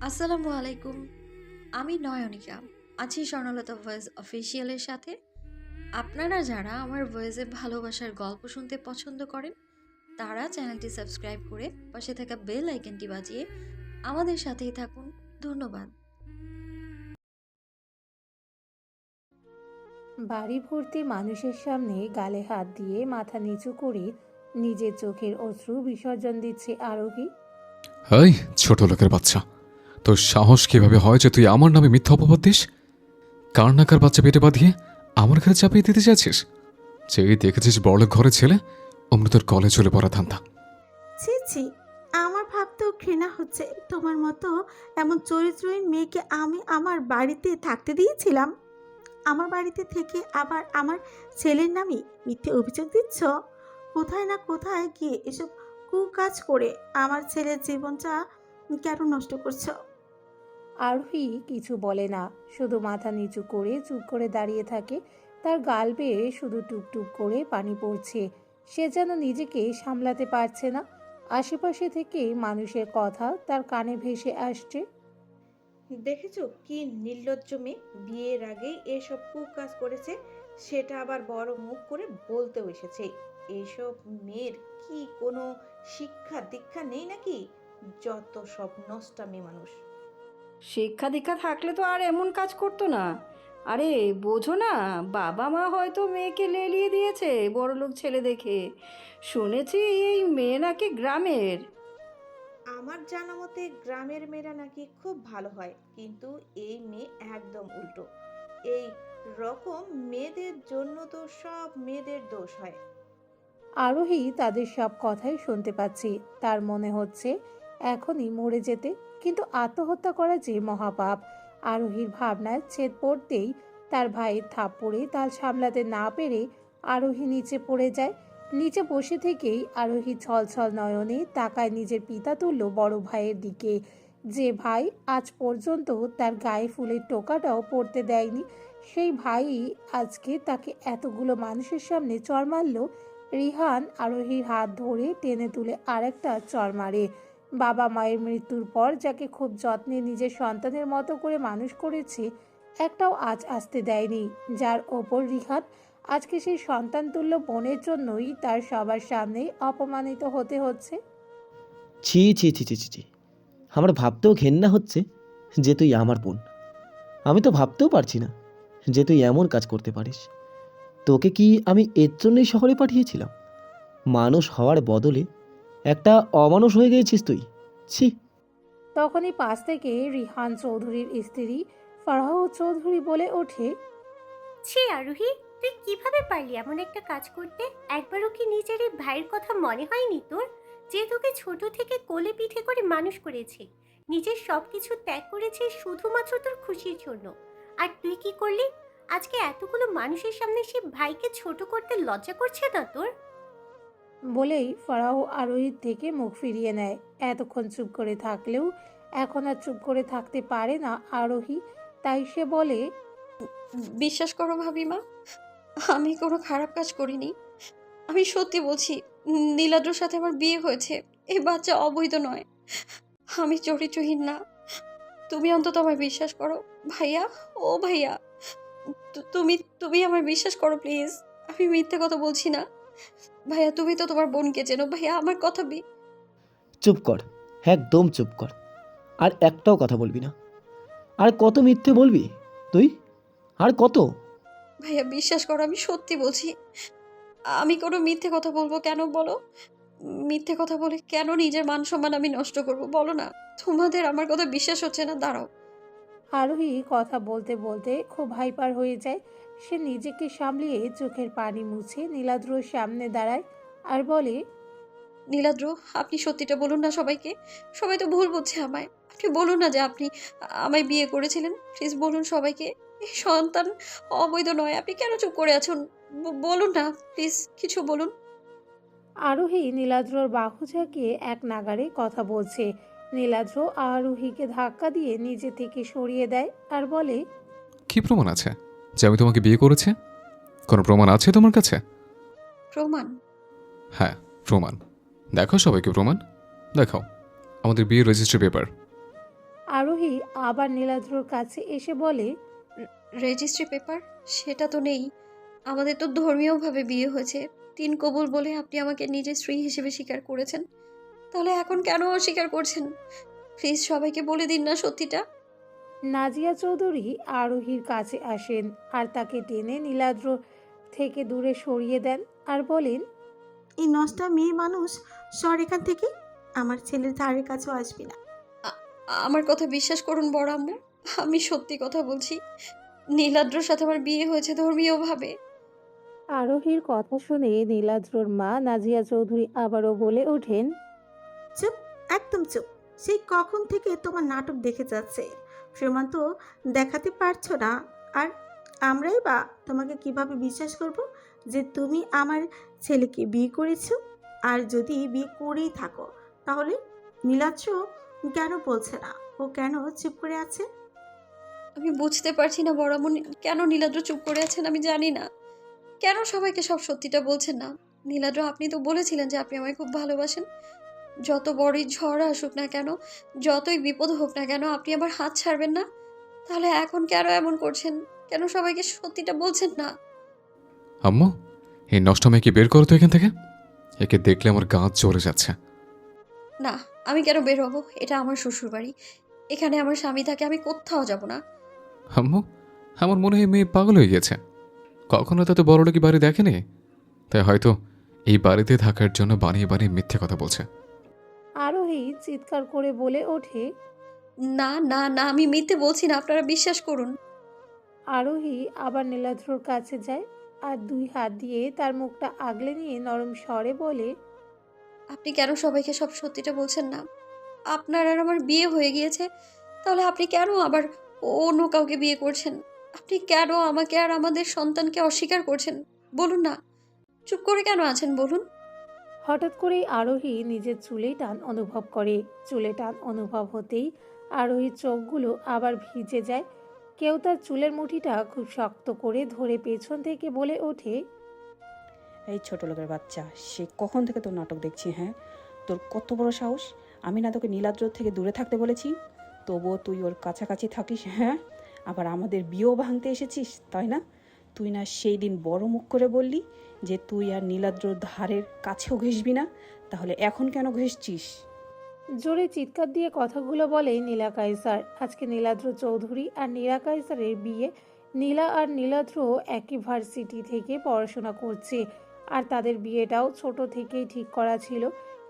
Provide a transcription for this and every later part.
আসসালামু আলাইকুম। আমি নয়নিকা। আছি স্বর্ণলতা ভয়েস অফিসিয়ালের সাথে। আপনারা যারা আমার ভয়েসে ভালোবাসার গল্প শুনতে পছন্দ করেন, তারা চ্যানেলটি সাবস্ক্রাইব করে পাশে থাকা বেল আইকনটি বাজিয়ে আমাদের সাথেই থাকুন। ধন্যবাদ। বাড়ি ভর্তি মানুষের সামনে গালে হাত দিয়ে মাথা নিচু করে নিজের চোখের অশ্রু বিসর্জন দিচ্ছে আরোহী। হাই, ছোট লোকের বাচ্চা, তোর সাহস কিভাবে হয় যে তুই আমার নামে মিথ্যা অপবাদ দিস? কার নাকার বাচ্চা পেটে বাঁধিয়ে আমার ঘরে চাপিয়ে দিতে চাইছিস? যেই দেখেছিস বড়লোক ঘরের ছেলে, অমনি তোর কলে চলে পড়া ধান্দা। ছি ছি, আমার ভাবতেও ঘৃণা হচ্ছে। তোমার মতো এমন চরিত্রহীন মেয়েকে আমি আমার বাড়িতে থাকতে দিয়েছিলাম। আমার বাড়িতে থেকে আবার আমার ছেলের নামে মিথ্যে অভিযোগ দিচ্ছ। কোথায় না কোথায় গিয়ে এসব কুকাজ করে আমার ছেলের জীবনটা কেন নষ্ট করছো? আরোহী কিছু বলে না, শুধু মাথা নিচু করে চুপ করে দাঁড়িয়ে থাকে। তার গাল বেয়ে শুধু টুপটুপ করে পানি পড়ছে। সে যেন নিজেকে সামলাতে পারছে না। আশেপাশে থেকে মানুষের কথা তার কানে ভেসে আসছে। দেখেছো কি নির্লজ্জ মেয়ে, বিয়ের আগেই এসব কুকাজ করেছে, সেটা আবার বড় মুখ করে বলতেও এসেছে। এইসব মেয়ের কি কোনো শিক্ষা দীক্ষা নেই নাকি? যত সব নষ্টামি মানুষ। শিক্ষা দীক্ষা থাকলে তো আর এমন কাজ করতো না। আরে বোঝো না, বাবা মা হয়তো মেয়েকে লেলিয়ে দিয়েছে বড়লোক ছেলে দেখে। শুনেছি এই মেয়ে নাকি গ্রামের। আমার জানা মতে গ্রামের মেয়েরা নাকি খুব ভালো হয়, কিন্তু এই মেয়ে একদম উল্টো। এই রকম মেয়েদের জন্য তো সব মেয়েদের দোষ হয়। আরোহী তাদের সব কথাই শুনতে পাচ্ছি। তার মনে হচ্ছে এখনই মরে যেতে, কিন্তু আত্মহত্যা করা যে মহাপাপ। আরোহীর ভাবনায় ছেদ পড়তেই তার ভাইয়ের থাপ্পড়ে তাল সামলাতে না পেরে আরোহী নিচে পড়ে যায়। নিচে বসে থেকেই আরোহী ছলছল নয়নে তাকায় নিজের পিতাতুল্য বড় ভাইয়ের দিকে, যে ভাই আজ পর্যন্ত তার গায়ে ফুলের টোকাটাও পড়তে দেয়নি। সেই ভাই আজকে তাকে এতগুলো মানুষের সামনে চড় মারল। রিহান আরোহীর হাত ধরে টেনে তুলে আরেকটা চড় মারে। বাবা মায়ের মৃত্যুর পর যাকে খুব যত্নে নিজের সন্তানের মতো করে মানুষ করেছে, একটাও আজ আসতে দেয়নি। যার ওপর রিহান আজকে সেই সন্তানতুল্য বোনের জন্যই তার সবার সামনে অপমানিত হতে হচ্ছে। ছি ছি ছি ছি ছি ছি, আমার ভাবতেও ঘেন্না হচ্ছে যে তুই আমার বোন। আমি তো ভাবতেও পারছি না যে তুই এমন কাজ করতে পারিস। তোকে কি আমি এর জন্যই শহরে পাঠিয়েছিলাম? মানুষ হওয়ার বদলে একটা অমানুষ হয়ে গিয়েছিস তুই। ছি। তখনই পাশ থেকে রিহান চৌধুরীর স্ত্রী ফারাহ চৌধুরী বলে ওঠে, ছি আরোহী, তুই কিভাবে পারলি এমন একটা কাজ করতে? একবারও কি নিজের এই ভাইয়ের কথা মনে হয়নি তোর, যে তোকে ছোট থেকে কোলে পিঠে করে মানুষ করেছে, নিজের সব কিছু ত্যাগ করেছে শুধুমাত্র তোর খুশির জন্য? আর তুই কি করলি? আজকে এতগুলো মানুষের সামনে সে ভাইকে ছোট করতে লজ্জা করছে না তোর? বলেই ফারাহ আরোহীর থেকে মুখ ফিরিয়ে নেয়। এতক্ষণ চুপ করে থাকলেও এখন আর চুপ করে থাকতে পারে না আরোহী। তাই সে বলে, বিশ্বাস করো ভাবিমা, আমি কোনো খারাপ কাজ করিনি। আমি সত্যি বলছি, নীলাদ্রর সাথে আমার বিয়ে হয়েছে। এই বাচ্চা অবৈধ নয়। আমি চরিত্রহীন না। তুমি অন্তত আমায় বিশ্বাস করো ভাইয়া। ও ভাইয়া, তুমি তুমি আমায় বিশ্বাস করো প্লিজ। আমি মিথ্যে কথা বলছি না। ভাইয়া, তুমি তো তোমার বোনকে চেনো। ভাইয়া, আমার কথা চুপ কর, একদম চুপ কর। আর একটাও কথা বলবি না। আর কত মিথ্যে বলবি তুই? আর কত? ভাইয়া বিশ্বাস করো, আমি সত্যি বলছি। আমি কোনো মিথ্যে কথা বলবো কেন বলো? মিথ্যে কথা বলে কেন নিজের মান সম্মান আমি নষ্ট করব বলো না? তোমাদের আমার কথা বিশ্বাস হচ্ছে না? দাঁড়াও। আরোহী কথা বলতে বলতে খুব হাইপার হয়ে যায়। সে নিজেকে সামলিয়ে চোখের পানি মুছে নীলাদ্রর সামনে দাঁড়ায় আর বলে, নীলাদ্র, আপনি সত্যিটা বলুন না সবাইকে। সবাই তো ভুল বুঝছে আমায়। আপনি বলুন না যে আপনি আমায় বিয়ে করেছিলেন। প্লিজ বলুন সবাইকে। এই সন্তান অবৈধ নয়। আপনি কেন চুপ করে আছেন? বলুন না প্লিজ, কিছু বলুন। আরোহী নীলাদ্রর বাহু ঝাঁকিয়ে এক নাগাড়ে কথা বলছে। নীলাদ্র আরোহীকে ধাক্কা দিয়ে নিজে থেকে সরিয়ে দেয় আর বলে, কি প্রমাণ আছে যে আমি তোমাকে বিয়ে করেছি? কোনো প্রমাণ আছে তোমার কাছে? প্রমাণ? হ্যাঁ, প্রমাণ। দেখো সবাইকে প্রমাণ দেখাও। আমাদের বিয়ের রেজিস্ট্রি পেপার। আরোহী আবার নীলাদ্রর কাছে এসে বলে, রেজিস্ট্রি পেপার সেটা তো নেই। আমাদের তো ধর্মীয়ভাবে বিয়ে হয়েছে, 3 কবুল বলে আপনি আমাকে নিজের স্ত্রী হিসেবে স্বীকার করেছেন। তাহলে এখন কেন অস্বীকার করছেন? প্লিজ সবাইকে বলে দিন না সত্যিটা। নাজিয়া চৌধুরী আরোহীর কাছে আসেন আর তাকে টেনে নীলাদ্র থেকে দূরে সরিয়ে দেন আর বলেন, এই নষ্টা মেয়ে মানুষ, সর এখান থেকে। আমার ছেলের ধারের কাছেও আসবি না। আ- আমার কথা বিশ্বাস করুন বড় আম্মু, আমি সত্যি কথা বলছি। নীলাদ্রর সাথে আমার বিয়ে হয়েছে ধর্মীয়ভাবে। আরোহীর কথা শুনে নীলাদ্রর মা নাজিয়া চৌধুরী আবারও বলে ওঠেন, চুপ, একদম চুপ। সেই কখন থেকে তোমার নাটক দেখে যাচ্ছে, প্রমাণ তো দেখাতে পারছো না। আর আমরাই বা তোমাকে কিভাবে বিশ্বাস করব যে তুমি আমার ছেলেকে বিয়ে করেছো? আর যদি বিয়ে করেই থাকো, তাহলে নীলাদ্র কেন বলছে না? ও কেন চুপ করে আছে? আমি বুঝতে পারছি না বড় আম্মু, কেন নীলাদ্র চুপ করে আছেন আমি জানি না। কেন সবাইকে সব সত্যিটা বলছেন না? নীলাদ্র, আপনি তো বলেছিলেন যে আপনি আমায় খুব ভালোবাসেন। যত বড়ই ঝড় আসুক না কেন, যতই বিপদ হোক না কেন, আপনি আমার হাত ছাড়বেন না। তাহলে এখন কেন এমন করছেন? কেন সবাইকে সত্যিটা বলছেন না? আম্মু, এই নষ্ট মেয়েকে বের করো তো এখান থেকে। একে দেখলে আমার গা জ্বলে যাচ্ছে। না, আমি কেন বের হবো? এটা আমার শ্বশুর বাড়ি। এখানে আমার স্বামী থাকে, আমি কোথাও যাব না। আম্মু, আমার মনে হয় মেয়ে পাগল হয়ে গেছে। কখনো তো এত বড় লোকই বাড়ি দেখেনি, তাই হয়তো এই বাড়িতে থাকার জন্য বানিয়ে বানিয়ে মিথ্যে কথা বলছে। আরোহী চিৎকার করে বলে ওঠে। না না না, আমি মিথ্যে বলছি না, আপনারা বিশ্বাস করুন। আরোহী আবার নীলাদ্রর কাছে যায় আর 2 হাত দিয়ে তার মুখটা আগলে নিয়ে নরম স্বরে বলে, আপনি কেন সবাইকে সব সত্যিটা বলছেন না? আপনার আর আমার বিয়ে হয়ে গিয়েছে, তাহলে আপনি কেন আবার অন্য কাউকে বিয়ে করছেন? আপনি কেন আমাকে আর আমাদের সন্তানকে অস্বীকার করছেন? বলুন না, চুপ করে কেন আছেন বলুন? হঠাৎ করেই আরোহী নিজের চুলে টান অনুভব করে। চুলে টান অনুভব হতেই আরোহীর চোখগুলো আবার ভিজে যায়। কেউ তার চুলের মুঠিটা খুব শক্ত করে ধরে পেছন থেকে বলে ওঠে, এই ছোট লোকের বাচ্চা, সে কখন থেকে তোর নাটক দেখছি? হ্যাঁ, তোর কত বড় সাহস! আমি না তোকে নীলাদ্র থেকে দূরে থাকতে বলেছি? তবুও তুই ওর কাছাকাছি থাকিস। হ্যাঁ, আবার আমাদের বিয়েও ভাঙতে এসেছিস, তাই না? তুই না সেই দিন বড় মুখ করে বললি যে তুই আর নীলাদ্রর ধারের কাছেও ঘেসবি না? তাহলে এখন কেন ঘেসছিস? জোরে চিৎকার দিয়ে কথাগুলো বলে নীলা কায়সার। আজকে নীলাদ্র চৌধুরী আর নীলা কায়সারের বিয়ে। নীলা আর নীলাদ্র একই ভার্সিটি থেকে পড়াশোনা করছে আর তাদের বিয়েটাও ছোট থেকেই ঠিক করা ছিল।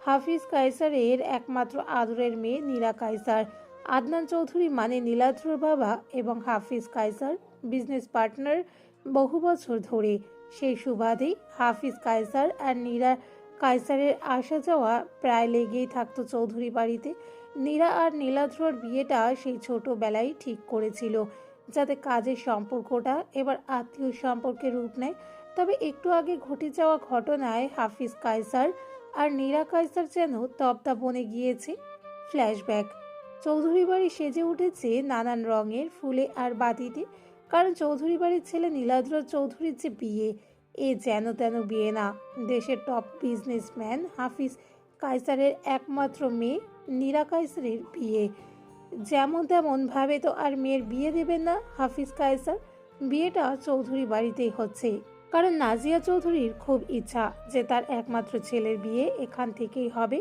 হাফিজ কায়সারের একমাত্র আদরের মেয়ে নীলা কায়সার। আদনান চৌধুরী মানে নীলাদ্রর বাবা এবং হাফিজ কায়সার বিজনেস পার্টনার বহু বছর ধরে। সেই সুবাদেই হাফিজ কায়সার আর নীলা কায়সারের আসা যাওয়া প্রায় লেগেই থাকতো চৌধুরী বাড়িতে। নীরা আর নীলাদ্রর বিয়েটা সেই ছোটবেলায় ঠিক করেছিল, যাতে কাজের সম্পর্কটা এবার আত্মীয় সম্পর্কে রূপ নেয়। তবে একটু আগে ঘটে যাওয়া ঘটনায় হাফিজ কায়সার আর নীরা কায়সার যেন তপ্তা বনে গিয়েছে। ফ্ল্যাশব্যাক। চৌধুরী বাড়ি সেজে উঠেছে নানান রঙের ফুলে আর বাতিতে, কারণ চৌধুরী বাড়ির ছেলে নীলাদ্র চৌধুরীর যে বিয়ে, এ যেন তেন বিয়ে না। দেশের টপ বিজনেসম্যান হাফিজ কায়সারের একমাত্র মেয়ে নীরা কায়সারের বিয়ে। যেমন তেমন ভাবে তো আর মেয়ের বিয়ে দেবেন না হাফিজ কায়সার। বিয়েটা চৌধুরী বাড়িতেই হচ্ছে, কারণ নাজিয়া চৌধুরীর খুব ইচ্ছা যে তার একমাত্র ছেলের বিয়ে এখান থেকেই হবে।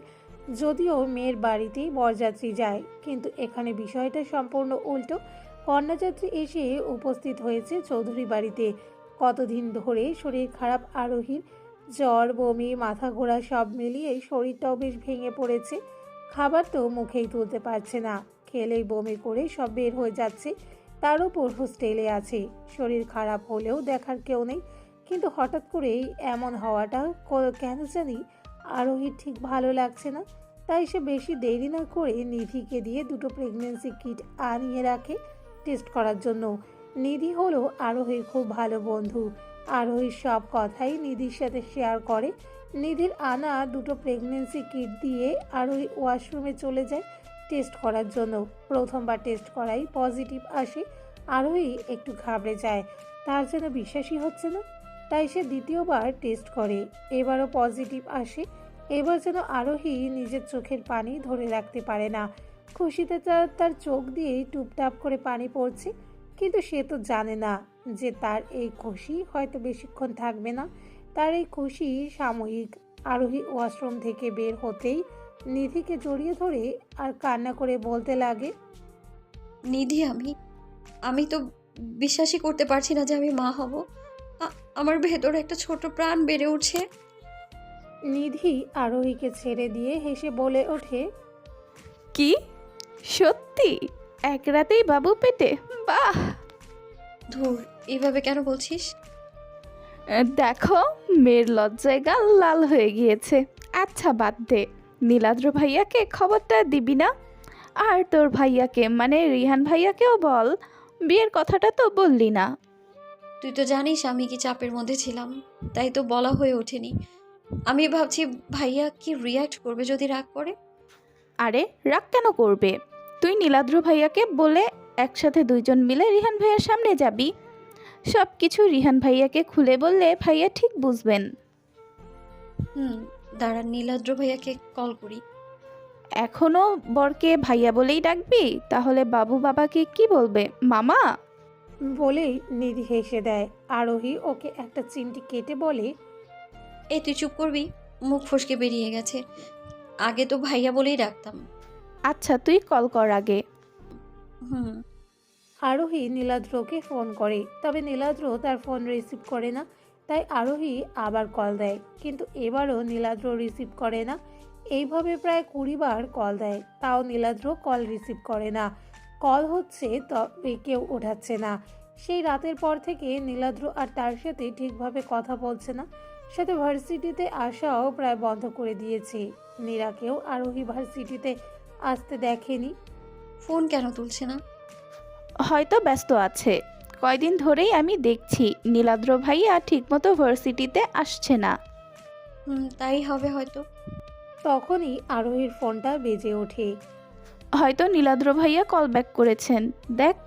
যদিও মেয়ের বাড়িতেই বরযাত্রী যায়, কিন্তু এখানে বিষয়টা সম্পূর্ণ উল্টো। কন্যাযাত্রী এসে উপস্থিত হয়েছে চৌধুরী বাড়িতে। কতদিন ধরে শরীর খারাপ আরোহীর, জ্বর, বমি, মাথা ঘোরা সব মিলিয়ে শরীরটাও বেশ ভেঙে পড়েছে। খাবার তো মুখেই তুলতে পারছে না, খেলেই বমি করে সব বের হয়ে যাচ্ছে। তার উপর হোস্টেলে আছে, শরীর খারাপ হলেও দেখার কেউ নেই। কিন্তু হঠাৎ করেই এমন হওয়াটা কেন জানি আরোহীর ঠিক ভালো লাগছে না। তাই সে বেশি দেরি না করে নিধিকে দিয়ে 2টো প্রেগনেন্সি কিট আনিয়ে রাখে টেস্ট করার জন্য। নিধি হলো আরোহীর খুব ভালো বন্ধু। আরোহীর সব কথাই নিধির সাথে শেয়ার করে। নিধির আনা 2টো প্রেগনেন্সি কিট দিয়ে আরোহী ওয়াশরুমে চলে যায় টেস্ট করার জন্য। প্রথমবার টেস্ট করাই পজিটিভ আসে। আরোহী একটু ঘাবড়ে যায়, তার যেন বিশ্বাসই হচ্ছে না। তাই সে দ্বিতীয়বার টেস্ট করে, এবারও পজিটিভ আসে। এবার যেন আরোহী নিজের চোখের পানি ধরে রাখতে পারে না। খুশিতে তার চোখ দিয়ে টুপটাপ করে পানি পড়ছে, কিন্তু সে তো জানে না যে তার এই খুশি হয়তো বেশিক্ষণ থাকবে না। তার এই খুশি সাময়িক। আরোহী ওয়াশরুম থেকে বের হতেই নিধিকে জড়িয়ে ধরে আর কান্না করে বলতে লাগে, নিধি, আমি তো বিশ্বাসই করতে পারছি না যে আমি মা হব। আমার ভেতরে একটা ছোট প্রাণ বেড়ে উঠছে। নিধি আরোহীকে ছেড়ে দিয়ে হেসে বলে ওঠে, কি সত্যি এক রাতেই বাবু পেটে? বাহ! ধুর, এইভাবে কেন বলছিস? দেখো মেয়ের লজ্জায় গাল লাল হয়ে গিয়েছে। আচ্ছা বাদ দে, নীলাদ্র ভাইয়াকে খবরটা দিবি না? আর তোর ভাইয়াকে মানে রিহান ভাইয়াকেও বল, বিয়ের কথাটা তো বললি না। তুই তো জানিস আমি কি চাপের মধ্যে ছিলাম, তাই তো বলা হয়ে ওঠেনি। আমি ভাবছি ভাইয়া কি রিয়াক্ট করবে যদি রাগ করে। আরে রাগ কেন করবে? তুই নীলাদ্র ভাইয়াকে বলে একসাথে দুইজন মিলে রিহান ভাইয়ার সামনে যাবি। সব কিছু রিহান ভাইয়াকে খুলে বললে ভাইয়া ঠিক বুঝবেন। দাঁড়া, নীলাদ্র ভাইয়াকে কল করি। এখনো বরকে ভাইয়া বলেই ডাকবি? তাহলে বাবু বাবাকে কি বলবে? মামা? বলেই নিধি হেসে দেয়। আরোহী ওকে একটা চিমটি কেটে বলে, এই তুই চুপ করবি, মুখ ফসকে বেরিয়ে গেছে। আগে তো ভাইয়া বলেই ডাকতাম। আচ্ছা তুই কল কর আগে। হুম আরোহী নীলাদ্রকে ফোন করে, তবে নীলাদ্র তার ফোন রিসিভ করে না। তাই আরোহী আবার কল দেয়, কিন্তু এবারও নীলাদ্র রিসিভ করে না। এইভাবে প্রায় 20 বার কল দেয়, তাও নীলাদ্র কল রিসিভ করে না। কল হচ্ছে তবে কেউ ওঠাচ্ছে না। সেই রাতের পর থেকে নীলাদ্র আর তার সাথে ঠিকভাবে কথা বলছে না। সাথে ভার্সিটিতে আসাও প্রায় বন্ধ করে দিয়েছে। নীরাকেও আরোহী ভার্সিটিতে আসতে দেখেনি। ফোন কেন তুলছে না? হয়তো ব্যস্ত আছে। কয়দিন ধরেই আমি দেখছি নীলাদ্র ভাইয়া ঠিকমতো ভার্সিটিতে আসছে না। তাই হবে হয়তো। তখনই আরোহীর ফোনটা বেজে ওঠে। হয়তো নীলাদ্র ভাইয়া কল ব্যাক করেছেন, দেখ।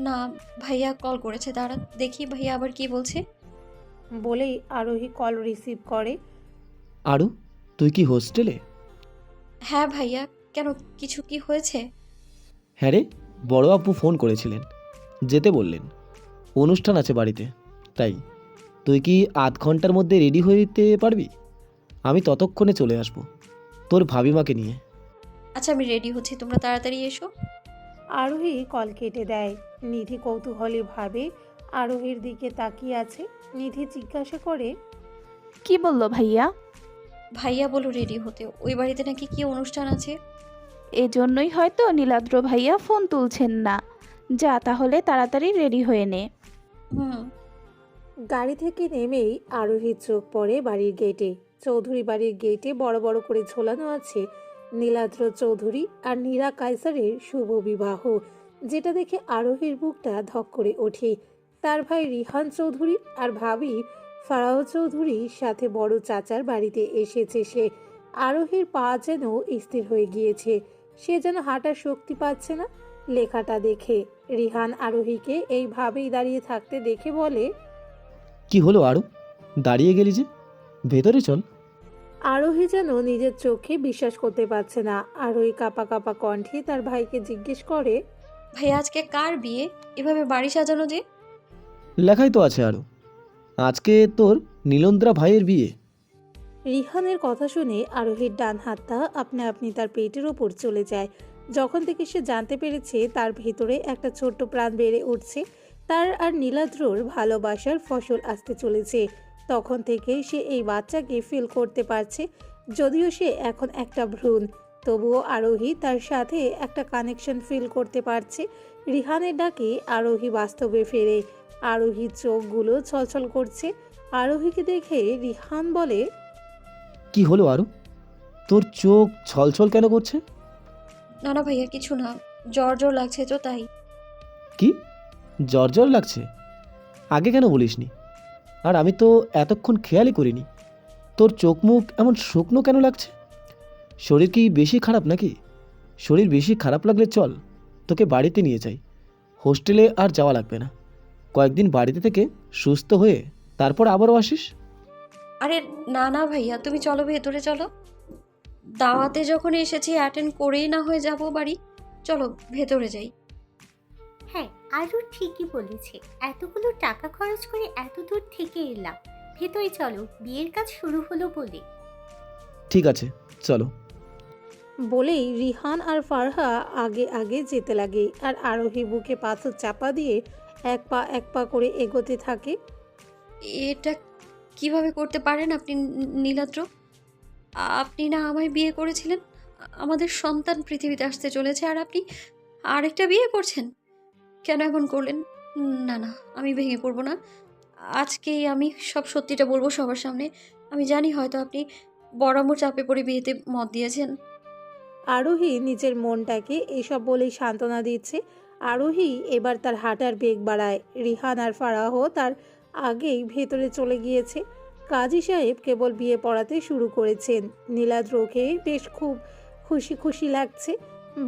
না, ভাইয়া কল করেছে, দাঁড়া দেখি ভাইয়া আবার কি বলছে। বলেই আরোহী কল রিসিভ করে। আরু, তুই কি হোস্টেলে? হ্যাঁ ভাইয়া, কেন কিছু কি হয়েছে? হ্যাঁ রে, বড় আপু ফোন করেছিলেন, যেতে বললেন। অনুষ্ঠান আছে বাড়িতে, তাই তুই কি আধ ঘন্টার মধ্যে রেডি হইতে পারবি? আমি ততক্ষণে চলে আসব তোর ভাবিমাকে নিয়ে। আচ্ছা আমি রেডি হচ্ছি, তোমরা তাড়াতাড়ি এসো। আরোহী কল কেটে দেয়। নিধি কৌতূহলী ভাবে আরোহীর দিকে তাকিয়ে আছে। নিধি জিজ্ঞাসা করে, কি বললো ভাইয়া? ভাইয়া বলো রেডি হতে, ওই বাড়িতে নাকি কি অনুষ্ঠান আছে। এজন্যই হয়তো নীলাদ্র ভাইয়া ফোন তুলছেন না। যা তাহলে তাড়াতাড়ি রেডি হয়ে নে। হুম গাড়ি থেকে নেমেই আরোহীর চোখ পড়ে বাড়ির গেটে। চৌধুরী বাড়ির গেটে বড় বড় করে ঝোলানো আছে নীলাদ্র চৌধুরী আর নীরা কায়সারের শুভ বিবাহ, যেটা দেখে আরোহীর বুকটা ধক করে ওঠে। তার ভাই রিহান চৌধুরী আর ভাবি ফারাহ চৌধুরীর সাথে বড় চাচার বাড়িতে এসেছে সে। আরোহীর পা যেন স্থির হয়ে গিয়েছে, সে যেন হাঁটার শক্তি পাচ্ছে না। লেখাটা দেখে রিহান আরোহীকে এইভাবেই দাঁড়িয়ে থাকতে দেখে বলে, কি হলো আরু, দাঁড়িয়ে গেলি যে? ভেতরে চল। আরোহী যেন নিজের চোখে বিশ্বাস করতে পারছে না। আরোহী কাঁপা কাঁপা কণ্ঠে তার ভাইকে জিজ্ঞেস করে, ভাইয়া আজকে কার বিয়ে? এভাবে বাড়ি সাজানো যে? লেখাই তো আছে আরু, আজকে তোর নীলন্দ্রা ভাইয়ের বিয়ে। রিহানের কথা শুনে আরোহীর ডান হাতটা আপনা আপনি তার পেটের ওপর চলে যায়। যখন থেকে সে জানতে পেরেছে তার ভেতরে একটা ছোট্ট প্রাণ বেড়ে উঠছে, তার আর নীলাদ্রর ভালোবাসার ফসল আসতে চলেছে, তখন থেকে সে এই বাচ্চাকে ফিল করতে পারছে। যদিও সে এখন একটা ভ্রূণ, তবুও আরোহী তার সাথে একটা কানেকশন ফিল করতে পারছে। রিহানের ডাকে আরোহী বাস্তবে ফেরে। আরোহীর চোখগুলো ছলছল করছে। আরোহীকে দেখে রিহান বলে, কি হলো আরু, তোর চোখ ছলছল কেন করছে? না না ভাইয়া, কিছু না, জ্বর জ্বর লাগছে তো তাই। কি জ্বর জ্বর লাগছে? আগে কেন বলিসনি? আর আমি তো এতক্ষণ খেয়ালই করিনি। তোর চোখ মুখ এমন শুকনো কেন লাগছে? শরীর কি বেশি খারাপ নাকি? শরীর বেশি খারাপ লাগলে চল, তোকে বাড়িতে নিয়ে যাই। হোস্টেলে আর যাওয়া লাগবে না। কয়েকদিন বাড়িতে থেকে সুস্থ হয়ে তারপর আবারও আসিস। আরে না না ভাইয়া, তুমি চলো ভেতরে চলো। দাওয়াতে যখন এসেছি অ্যাটেন্ড করেই না হয়ে যাব বাড়ি। চলো ভেতরে যাই। হ্যাঁ, আরও ঠিকই বলেছে। এতগুলো টাকা খরচ করে এত দূর থেকে এলাম, ভেতরে চলো, বিয়ের কাজ শুরু হলো বলে। ঠিক আছে, চলো। বলেই রিহান আর ফারহা আগে আগে যেতে লাগে, আর আরোহী বুকে পাথর চাপা দিয়ে এক পা করে এগোতে থাকে। এটা কিভাবে করতে পারেন আপনি নীলাদ্র? আপনি না আমায় বিয়ে করেছিলেন? আমাদের সন্তান পৃথিবীতে আসতে চলেছে আর আপনি আরেকটা বিয়ে করছেন? কেন এমন করলেন? না না, আমি ভেঙে পড়বো না। আজকেই আমি সব সত্যিটা বলবো সবার সামনে। আমি জানি হয়তো আপনি বড়াম্মুর চাপে পড়ে বিয়েতে মত দিয়েছেন। আরোহী নিজের মনটাকে এসব বলেই সান্ত্বনা দিচ্ছে। আরোহী এবার তার হাঁটার বেগ বাড়ায়। রিহান আর ফারাহ তার আগেই ভেতরে চলে গিয়েছে। কাজী সাহেব কেবল বিয়ে পড়াতে শুরু করেছেন। নীলাদ্রকে বেশ খুব খুশি খুশি লাগছে।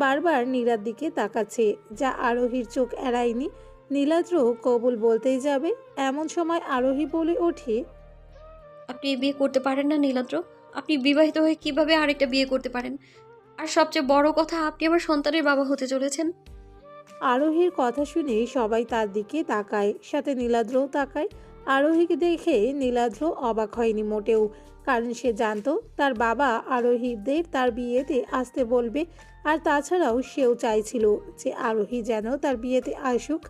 বারবার নীলার দিকে তাকাচ্ছে, যা আরোহীর চোখ এড়ায়নি। নীলাদ্র কবুল বলতেই যাবে, এমন সময় আরোহী বলে ওঠে, আপনি বিয়ে করতে পারেন না নীলাদ্র। আপনি বিবাহিত হয়ে কিভাবে আরেকটা বিয়ে করতে পারেন? আর সবচেয়ে বড় কথা, আপনি আমার সন্তানের বাবা হতে চলেছেন। আরোহীর কথা শুনে সবাই তার দিকে তাকায়, সাথে নীলাদ্রও তাকায়। আরোহীকে দেখে নীলাদ্র অবাক হয়নি মোটেও, কারণ সে জানতো তার বাবা আরোহীদের তার বিয়েতে আসতে বলবে। আর তাছাড়াও সেও চাইছিল যে আরোহী যেন তার বিয়েতে আসুক।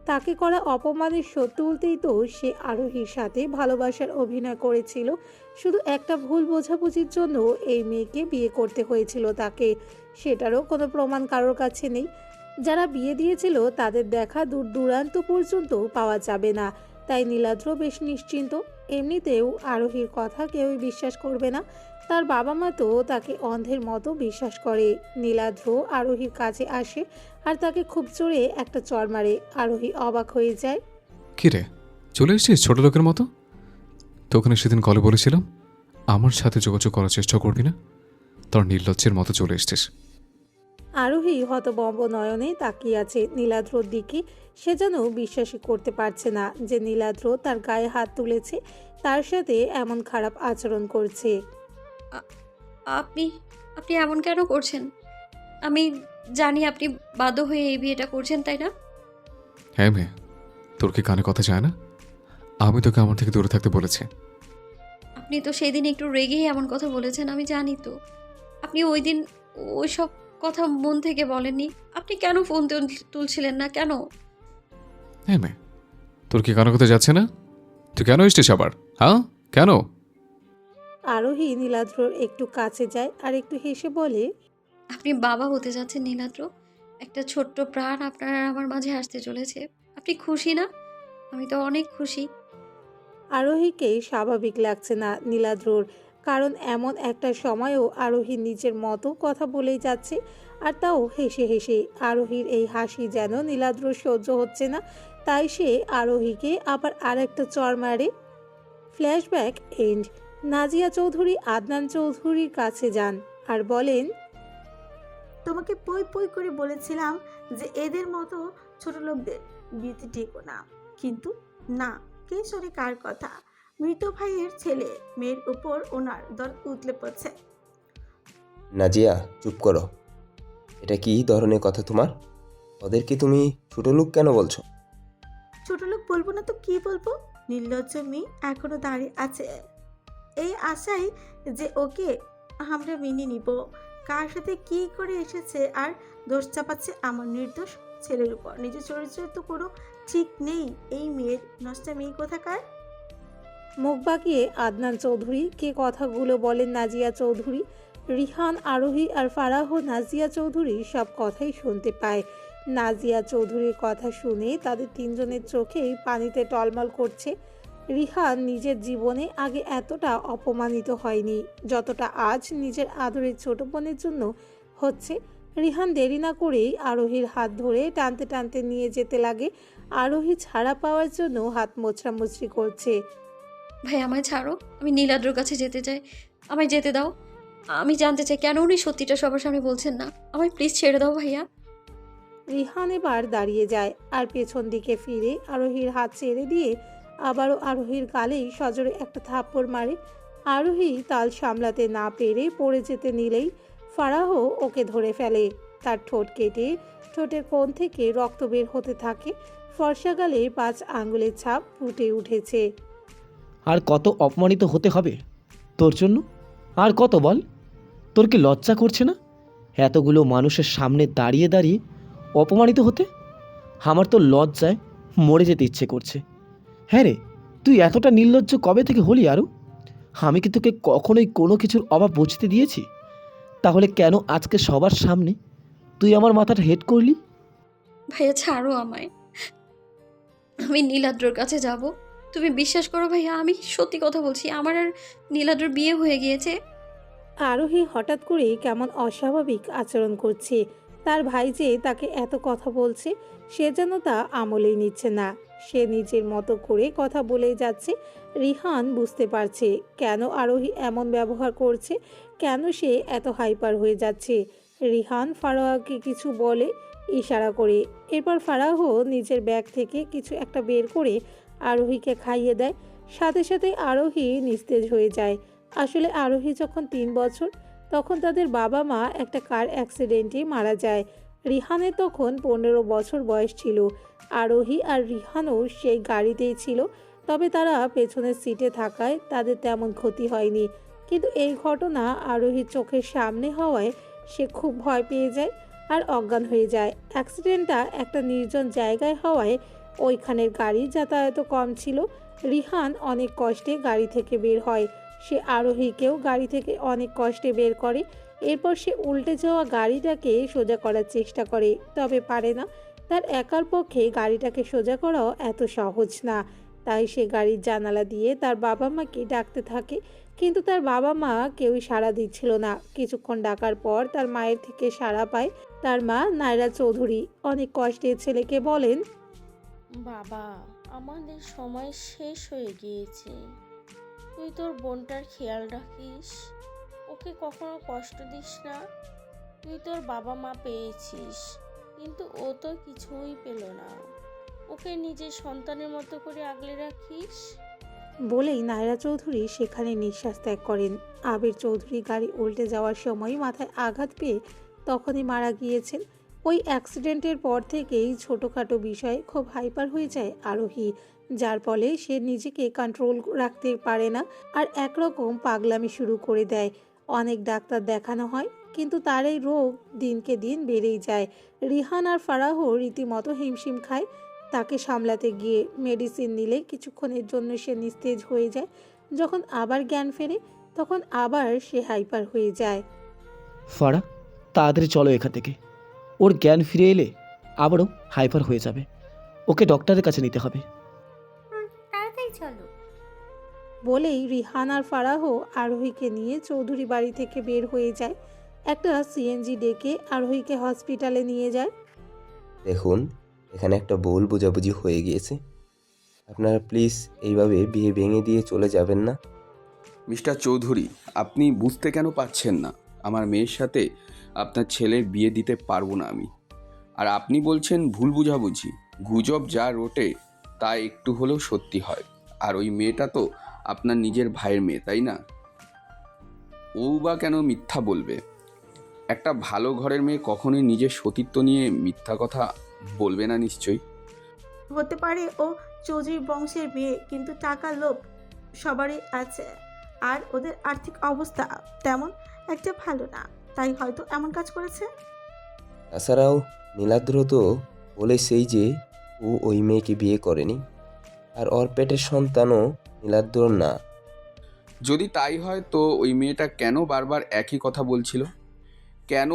তাকে করা অপমানের শোধ তুলতেই তো সে আরোহীর সাথে ভালোবাসার অভিনয় করেছিল। শুধু একটা ভুল বোঝাবুঝির জন্য এই মেয়েকে বিয়ে করতে হয়েছিল তাকে। সেটারও কোনো প্রমাণ কারোর কাছে নেই। যারা বিয়ে দিয়েছিল তাদের দেখা দূর দূরান্ত পর্যন্ত পাওয়া যাবে না। তাই নীলাদ্র বেশ নিশ্চিন্ত। এমনিতেও আরোহীর কথা কেউই বিশ্বাস করবে না। তার বাবা মা তো তাকে অন্ধের মতো বিশ্বাস করে। নীলাদ্র আরোহীর কাছে আসে আর তাকে খুব জোরে একটা চড় মারে। আরোহী অবাক হয়ে যায়। কি রে, চলে এসেছিস ছোট লোকের মতো? তোকে সেদিন কলে বলেছিলাম আমার সাথে যোগাযোগ করার চেষ্টা করবি না, তোর নির্লজ্জের মতো চলে এসেছিস। আরোহী হতবম্ব নয়নে তাকিয়ে আছে নীলাদ্রর দিকে। সে যেন বিশ্বাসই করতে পারছে না যে নীলাদ্র তার গায়ে হাত তুলেছে, তার সাথে এমন খারাপ আচরণ করছে। আপনি আপনি এমন কেন করছেন? আমি জানি আপনি বাধ্য হয়ে এই বিয়েটা করছেন, তাই না? হ্যাঁ মেয়ে, তোর কি কানে কথা যায় না? আমি তোকে আমার থেকে দূরে থাকতে বলেছি। আপনি তো সেই দিন একটু রেগেই এমন কথা বলেছেন, আমি জানি তো। আপনি ওই দিন ওই সব কথা মন থেকে বলেননি। আপনি কেন ফোন তুলছিলেন না কেন? হ্যাঁ মেয়ে, তোর কি কানে কথা যাচ্ছে না? তুই কেন এসছিস আবার? হ্যাঁ, কেন? আরোহী নীলাদ্রর একটু কাছে যায় আর একটু হেসে বলে, আপনি বাবা হতে যাচ্ছেন নীলাদ্র। একটা ছোট্ট প্রাণ আপনার আর আমার মাঝে আসতে চলেছে। আপনি খুশি না? আমি তো অনেক খুশি। আরোহীকে স্বাভাবিক লাগছে না নীলাদ্রর, কারণ এমন একটা সময়ও আরোহী নিজের মতো কথা বলেই যাচ্ছে, আর তাও হেসে হেসে। আরোহীর এই হাসি যেন নীলাদ্রর সহ্য হচ্ছে না, তাই সে আরোহীকে আবার আরেকটা চড় মারে। Flashback end. নাজিয়া চৌধুরী আদনান চৌধুরীর কাছে যান আর বলেন, তোমাকে পই পই করে বলেছিলাম যে এদের মতো ছোট লোকদের বিয়েতে ডেকো না, কিন্তু না, কে শোনে কার কথা? মৃত ভাইয়ের ছেলে মেয়ের উপর ওনার দর উতলে পড়ছে। নাজিয়া, চুপ করো। এটা কি ধরনের কথা তোমার? ওদেরকে তুমি ছোট লোক কেন বলছো? ছোট লোক বলবো না তো কি বলবো? নির্লজ্জ মেয়ে এখনো দাঁড়িয়ে আছে এই আশায় যে ওকে আমরা মেনে নিব। কার সাথে কি করে এসেছে আর দোষ চাপাচ্ছে আমার নির্দোষ ছেলের উপর। নিজের চরিত্রের তো কোনো ঠিক নেই এই মেয়ের। নষ্ট মেয়ে কোথাকার। মুখ বাঁকিয়ে আদনান চৌধুরী কে কথাগুলো বলেন নাজিয়া চৌধুরী। রিহান, আরোহী আর ফারাহ নাজিয়া চৌধুরী সব কথাই শুনতে পায়। নাজিয়া চৌধুরীর কথা শুনে তাদের তিনজনের চোখেই পানিতে টলমল করছে। রিহান নিজের জীবনে আগে এতটা অপমানিত হয়নি যতটা আজ নিজের আদরের ছোট বোনের জন্য হচ্ছে। রিহান দেরি না করেই আরোহীর হাত ধরে টানতে টানতে নিয়ে যেতে লাগে। আরোহী ছাড়া পাওয়ার জন্য হাত মোছড়ামুছড়ি করছে। ভাই আমায় ছাড়ো, আমি নীলাদ্রর কাছে যেতে চাই। আমায় যেতে দাও। আমি জানতে চাই কেন উনি সত্যিটা সবার সামনে বলছেন না। আমায় প্লিজ ছেড়ে দাও ভাইয়া। রিহান এবার দাঁড়িয়ে যায় আর পেছন দিকে ফিরে আরোহীর হাত ছেড়ে দিয়ে আবারও আরোহীর গালেই সজোরে একটা থাপ্পড় মারে। আরোহী তাল সামলাতে না পেরে পড়ে যেতে নিলেই ফারাহ ওকে ধরে ফেলে। তার ঠোঁট কেটে ঠোঁটের কোণ থেকে রক্ত বের হতে থাকে। ফর্সা গালে 5 আঙ্গুলের ছাপ ফুটে উঠেছে। আর কত অপমানিত হতে হবে তোর জন্য? আর কত বল? তোর কি লজ্জা করছে না এতগুলো মানুষের সামনে দাঁড়িয়ে দাঁড়িয়ে অপমানিত হতে? আমার তো লজ্জায় মরে যেতে ইচ্ছে করছে। হ্যাঁ রে, তুই এতটা নির্লজ্জ কবে থেকে হলি আরও? আমি কি তোকে কখনোই কোনো কিছুর অভাব বুঝতে দিয়েছি? তাহলে কেন আজকে সবার সামনে তুই আমার মাথাটা হেড করলি? ভাইয়া ছাড়ো আমায়, আমি নীলাদ্রর কাছে যাব। তুমি বিশ্বাস করো ভাইয়া, আমি সত্যি কথা বলছি, আমার আর নীলাদ্রর বিয়ে হয়ে গিয়েছে। আরোহী হঠাৎ করে কেমন অস্বাভাবিক আচরণ করছে। তার ভাই যে তাকে এত কথা বলছে সে যেন তা আমলেই নিচ্ছে না। সে নিজের মতো করে কথা বলেই যাচ্ছে। রিহান বুঝতে পারছে কেন আরোহী এমন ব্যবহার করছে, কেন সে এত হাইপার হয়ে যাচ্ছে। রিহান ফারাহকে কিছু বলে ইশারা করে। এরপর ফারাহ নিজের ব্যাগ থেকে কিছু একটা বের করে আরোহীকে খাইয়ে দেয়। সাথে সাথে আরোহী নিস্তেজ হয়ে যায়। আসলে আরোহী যখন 3 বছর তখন তাদের বাবা মা একটা কার অ্যাক্সিডেন্টে মারা যায়। রিহানের তখন 15 বছর বয়স ছিল। আরোহী আর রিহানও সেই গাড়িতেই ছিল, তবে তারা পেছনের সিটে থাকায় তাদের তেমন ক্ষতি হয়নি। কিন্তু এই ঘটনা আরোহীর চোখের সামনে হওয়ায় সে খুব ভয় পেয়ে যায় আর অজ্ঞান হয়ে যায়। অ্যাক্সিডেন্টটা একটা নির্জন জায়গায় হওয়ায় ওইখানের গাড়ি যাতায়াত কম ছিল। রিহান অনেক কষ্টে গাড়ি থেকে বের হয়। সে আরোহীকেও গাড়ি থেকে অনেক কষ্টে বের করে। এরপর সে উল্টে যাওয়া গাড়িটাকে সোজা করার চেষ্টা করে, তবে পারে না। তার একার পক্ষে গাড়িটাকে সোজা করাও এত সহজ না। তাই সে গাড়ির জানালা দিয়ে তার বাবা মাকে ডাকতে থাকে, কিন্তু তার বাবা মা কেউই সাড়া দিচ্ছিল না। কিছুক্ষণ ডাকার পর তার মায়ের থেকে সাড়া পায়। তার মা নায়রা চৌধুরী অনেক কষ্টে ছেলেকে বলেন, বাবা, আমাদের সময় শেষ হয়ে গিয়েছে। তুই তোর বোনটার খেয়াল রাখিস, ওকে কখনো কষ্ট দিস না। তুই তোর বাবা মা পেয়েছিস, কিন্তু ও তো কিছুই পেল না। ওকে নিজের সন্তানের মতো করে আগলে রাখিস। বলেই নায়রা চৌধুরী সেখানে নিঃশ্বাস ত্যাগ করেন। আবির চৌধুরী গাড়ি উল্টে যাওয়ার সময় মাথায় আঘাত পেয়ে তখনই মারা গিয়েছেন। ওই অ্যাক্সিডেন্টের পর থেকেই ছোটোখাটো বিষয়ে খুব হাইপার হয়ে যায় আরোহী, যার ফলে সে নিজেকে কন্ট্রোল রাখতে পারে না আর একরকম পাগলামি শুরু করে দেয়। অনেক ডাক্তার দেখানো হয়, কিন্তু তার এই রোগ দিনকে দিন বেড়েই যায়। রিহান আর ফারাহ রীতিমতো হিমশিম খায় তাকে সামলাতে গিয়ে। মেডিসিন নিলে কিছুক্ষণের জন্য সে নিস্তেজ হয়ে যায়। যখন আবার জ্ঞান ফেরে তখন আবার সে হাইপার হয়ে যায়। ফারা, তাড়াতাড়ি চলো এখান থেকে। ওর জ্ঞান ফিরে এলে আবারও হাইপার হয়ে যাবে। ওকে ডক্টরের কাছে নিতে হবে। তাড়াতাড়ি চলো। বলেই রিহান আর ফারাহ আরোহীকে নিয়ে চৌধুরী বাড়ি থেকে বের হয়ে যায়। একটা সিএনজি ডেকে আরোহীকে হসপিটালে নিয়ে যায়। দেখুন, এখানে একটা ভুল বোঝাবুঝি হয়ে গিয়েছে। আপনারা প্লিজ এইভাবে বিয়ে ভেঙে দিয়ে চলে যাবেন না। মিস্টার চৌধুরী, আপনি বুঝতে কেন পারছেন না? আমার মেয়ের সাথে আপনার ছেলের বিয়ে দিতে পারবো না আমি। আর আপনি বলছেন ভুল বুঝাবুঝি। গুজব যা রোটে তা একটু হলেও সত্যি হয়। আর ওই মেয়েটা তো আপনার নিজের ভাইয়ের মেয়ে, তাই না? ও বা কেন মিথ্যা বলবে? একটা ভালো ঘরের মেয়ে কখনোই নিজের সতীত্ব নিয়ে মিথ্যা কথা বলবে না নিশ্চয়ই। হতে পারে ও চৌধুরী বংশের মেয়ে, কিন্তু টাকার লোভ সবারই আছে। আর ওদের আর্থিক অবস্থা তেমন একটা ভালো না, তাই হয়তো এমন কাজ করেছে। তাছাড়াও নীলাদ্র তো বলেছেই যে ও ওই মেয়েকে বিয়ে করেনি, আর ওর পেটের সন্তানও নীলাদ্রর না। যদি তাই হয় তো ওই মেয়েটা কেন বারবার একই কথা বলছিল? কেন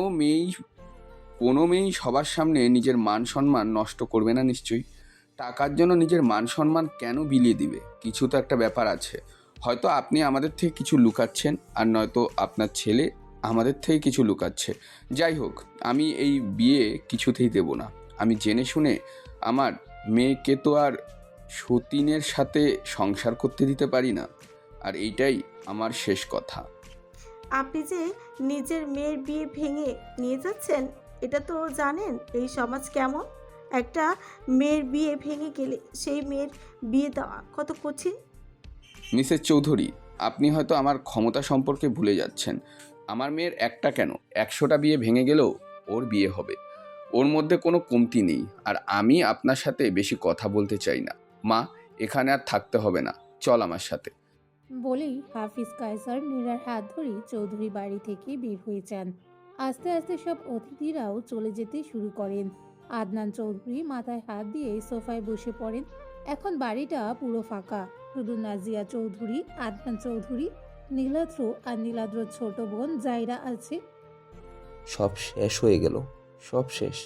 কোনো মেয়েই সবার সামনে নিজের মান সম্মান নষ্ট করবে না নিশ্চয়ই। টাকার জন্য নিজের মান সম্মান কেন বিলিয়ে দিবে? কিছু তো একটা ব্যাপার আছে। হয়তো আপনি আমাদের থেকে কিছু লুকাচ্ছেন, আর নয়তো আপনার ছেলে আমাদের থেকে কিছু লুকাচ্ছে। যাই হোক, আমি এই বিয়ে কিছুতেই দেব না। আমি জেনে শুনে আমার মেয়েকে তো আর সতীনের সাথে সংসার করতে দিতে পারি না। আর এইটাই আমার শেষ কথা। আপনি যে নিজের মেয়ের বিয়ে ভেঙে নিয়ে যাচ্ছেন, এটা তো জানেন এই সমাজ কেমন। একটা মেয়ের বিয়ে ভেঙে গেলে সেই মেয়ের বিয়ে দেওয়া কত কঠিন। মিসেস চৌধুরী, আপনি হয়তো আমার ক্ষমতা সম্পর্কে ভুলে যাচ্ছেন। আমার মেয়ের একটা কেন 100টা বিয়ে ভেঙে গেলেও ওর বিয়ে হবে। ওর মধ্যে কোনো কমতি নেই। আর আমি আপনার সাথে বেশি কথা বলতে চাই না। মা, এখানে আর থাকতে হবে না, চল আমার সাথে। বলেই হাফিজ কায়সার নীরার হাত ধরে চৌধুরী বাড়ি থেকে বের হয়ে যান। আস্তে আস্তে সব অতিথিরাও চলে যেতে শুরু করেন। আদনান চৌধুরী মাথায় হাত দিয়ে সোফায় বসে পড়েন। এখন বাড়িটা পুরো ফাঁকা, শুধু নাজিয়া চৌধুরী, আদনান চৌধুরী, নীলাদ্র আর নীলাদ্রর ছোট বোন জাইরা আছে। সব শেষ হয়ে গেল, সব শেষ।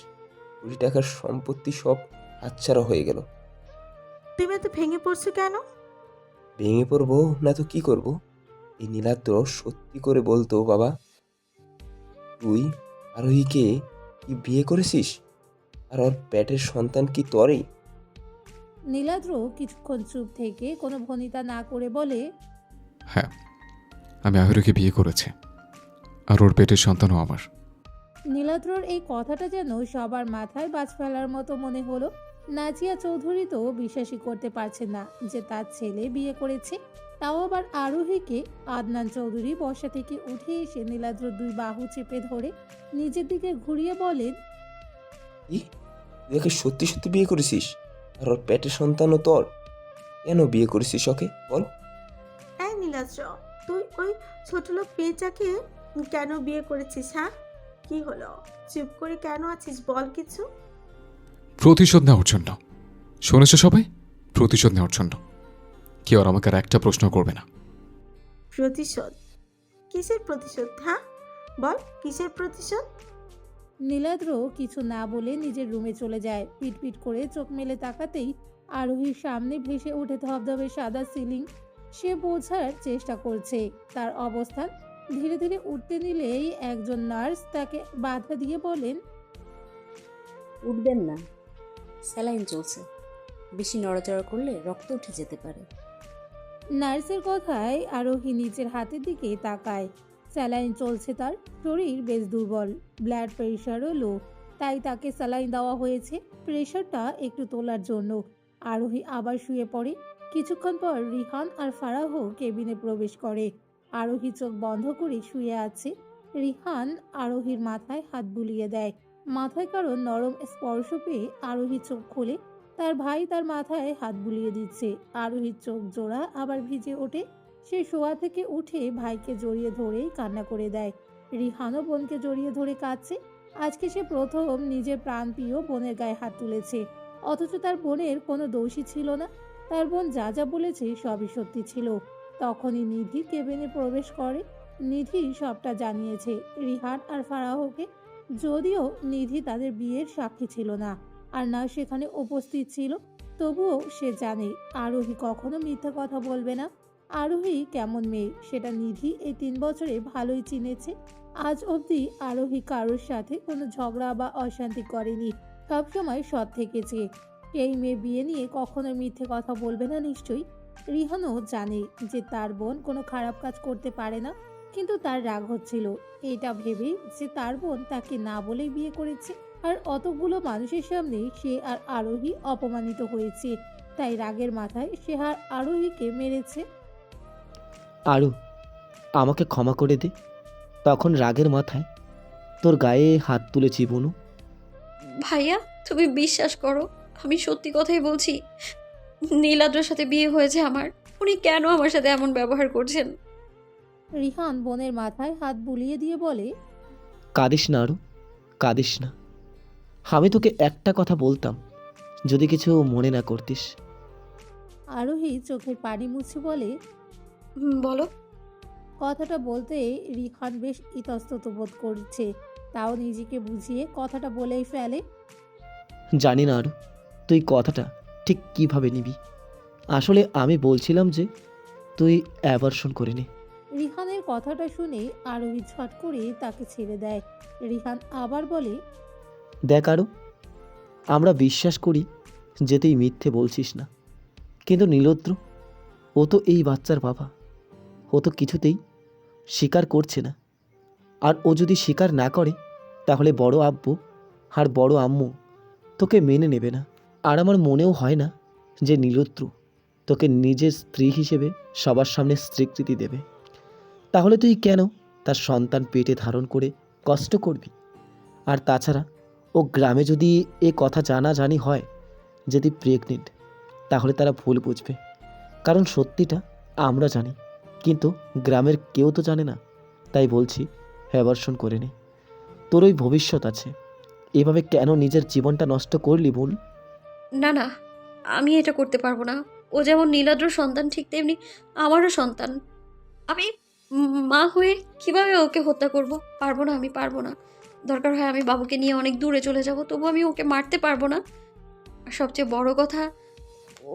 কোটি টাকার সম্পত্তি সব হাতছাড়া হয়ে গেল। তুমি এত ভেঙে পড়ছো কেন? ভেঙে পড়বো না তো কি করব? এই নীলাদ্র সত্যি করে বলতো বাবা, তুই আরোহীকে কি বিয়ে করেছিস? আর ওর পেটের সন্তান কি তোরই? নীলাদ্র কিছুক্ষণ চুপ থেকে কোনো ভনিতা না করে বলে, হ্যাঁ, আমি আহরুকে বিয়ে করেছি, আর ওর পেটের সন্তানও আমার। নীলাদ্রর এই কথাটা যেন সবার মাথায় বাজ ফেলার মতো মনে হলো। নাজিয়া চৌধুরী তো বিশ্বাসই করতে পারছে না যে তার ছেলে বিয়ে করেছে, তাও আবার আরোহীকে। আদনান চৌধুরী বসা থেকে উঠে এসে নীলাদ্রর দুই বাহু চেপে ধরে নিজের দিকে ঘুরিয়ে বলেন, কি, তুই ওকে সত্যি সত্যি বিয়ে করেছিস? আর ওর পেটের সন্তানও তোর? কেন বিয়ে করেছিস ওকে, বল? এই নীলাদ্র, তুই ওই ছোট লোক পেঁচাকে কেন বিয়ে করেছিস? হ্যাঁ, কি হলো? চুপ করে কেন আছিস, বল কিছু। প্রতিশোধ নেওয়ার জন্য। শুনেছো সবাই? প্রতিশোধ নেওয়ার জন্য। কেউ আর আমাকে আর একটা প্রশ্ন করবে না। প্রতিশোধ? কিসের প্রতিশোধ? হ্যাঁ বল, কিসের প্রতিশোধ? নীলাদ্র কিছু না বলে নিজের রুমে চলে যায়। পিটপিট করে চোখ মেলে তাকাতেই আরোহীর সামনে ভেসে ওঠে ধবধবে সাদা সিলিং। সে বোঝার চেষ্টা করছে তার অবস্থান। ধীরে ধীরে উঠতে নিলেই একজন নার্স তাকে বাধা দিয়ে বলেন, উঠবেন না, স্যালাইন চলছে, বেশি নড়াচড়া করলে রক্ত উঠে যেতে পারে। নার্সের কথায় আরোহী নিচের হাতের দিকে তাকায়। স্যালাইন চলছে তার। শরীর বেশ দুর্বল, ব্লাড প্রেশারও লো, তাই তাকে স্যালাইন দেওয়া হয়েছে প্রেশারটা একটু তোলার জন্য। আরোহী আবার শুয়ে পড়ে। কিছুক্ষণ পর রিহান আর ফারাহ কেবিনে প্রবেশ করে। আরোহী চোখ বন্ধ করে শুয়ে আছে। রিহান আরোহীর মাথায় হাত বুলিয়ে দেয়। মাথায় কারো নরম স্পর্শ পেয়ে আরোহী চোখ খোলে। তার ভাই তার মাথায় হাত বুলিয়ে দিচ্ছে। আরোহীর চোখ জোড়া আবার ভিজে ওঠে। সে শোয়া থেকে উঠে ভাইকে জড়িয়ে ধরেই কান্না করে দেয়। রিহানও বোনকে জড়িয়ে ধরে কাঁদছে। আজকে সে প্রথম নিজের প্রাণপ্রিয় বোনের গায়ে হাত তুলেছে, অথচ তার বোনের কোনো দোষই ছিল না। তার বোন যা যা বলেছে সবই সত্যি ছিল। তখনই নিধি কেবিনে প্রবেশ করে। নিধি সবটা জানিয়েছে রিহান আর ফারাহকে, যদিও নিধি তাদের বিয়ের সাক্ষী ছিল না আর না সেখানে উপস্থিত ছিল, তবুও সে জানে আরোহী কখনো মিথ্যা কথা বলবে না। আরোহী কেমন মেয়ে সেটা নিধি এই 3 বছরে ভালোই চিনেছে। আজ অবধি আরোহী কারোর সাথে কোনো ঝগড়া বা অশান্তি করেনি, সবসময় সৎ থেকেছে। এই মেয়ে বিয়ে নিয়ে কখনো মিথ্যে কথা বলবে না নিশ্চয়ই। রিহানও জানে যে তার বোন কোনো খারাপ কাজ করতে পারে না, কিন্তু তার রাগ হচ্ছিল এটা ভেবেই যে তার বোন তাকে না বলেই বিয়ে করেছে, আর অতগুলো মানুষের সামনে সে আর আরোহী অপমানিত হয়েছে। তাই রাগের মাথায় সে আর আরোহীকে মেরেছে। আরু, আমাকে ক্ষমা করে দে। তখন রাগের মাথায় তোর গায়ে হাত তুলেছি বনু। ভাইয়া, তুমি বিশ্বাস করো, আমি সত্যি কথাই বলছি। নীলাদ্রর সাথে বিয়ে হয়েছে আমার। উনি কেন আমার সাথে এমন ব্যবহার করছেন? রিহান বোনের মাথায় হাত বুলিয়ে দিয়ে বলে, কাঁদিস না আরু, কাঁদিস না। আমি তোকে একটা কথা বলতাম, যদি কিছু মনে না করতিস। আরোহী চোখের পানি মুছে বলে, বলো। কথাটা বলতে রিহান বেশ ইতস্তত বোধ করছে, তাও নিজেকে বুঝিয়ে কথাটা বলেই ফেলে, জানি না আরু তুই কথাটা ঠিক কিভাবে নিবি। আসলে আমি বলছিলাম যে তুই অ্যাবর্শন করে নে। রিহানের কথাটা শুনে আরোহী ছট করে তাকে ছেড়ে দেয়। রিহান আবার বলে, দেখ আরু, আমরা বিশ্বাস করি যে তুই মিথ্যে বলছিস না, কিন্তু নীলদ্র, ও তো এই বাচ্চার বাবা, ও তো কিছুতেই স্বীকার করছে না। আর ও যদি স্বীকার না করে তাহলে বড় আব্বু আর বড় আম্মু তোকে মেনে নেবে না। আর আমার মনেও হয় না যে নীলদ্র তোকে নিজের স্ত্রী হিসেবে সবার সামনে স্বীকৃতি দেবে, তাহলে তুই কেন তার সন্তান পেটে ধারণ করে কষ্ট করবি? আর তাছাড়া ও গ্রামে যদি এ কথা জানাজানি হয় যে তুই প্রেগনেন্ট, তাহলে তারা ভুল বুঝবে। কারণ সত্যিটা আমরা জানি, কিন্তু গ্রামের কেউ তো জানে না। তাই বলছি, অ্যাবর্শন করে নে, তোর ওই ভবিষ্যৎ আছে। এভাবে কেন নিজের জীবনটা নষ্ট করলি বল? না না, আমি এটা করতে পারবো না। ও যেমন নীলাদ্র সন্তান, ঠিক তেমনি আমারও সন্তান। আমি মা হয়ে কিভাবে ওকে হত্যা করব? পারবো না, আমি পারবো না। দরকার হয় আমি বাবুকে নিয়ে অনেক দূরে চলে যাব, তবু আমি ওকে মারতে পারবো না। আর সবচেয়ে বড় কথা,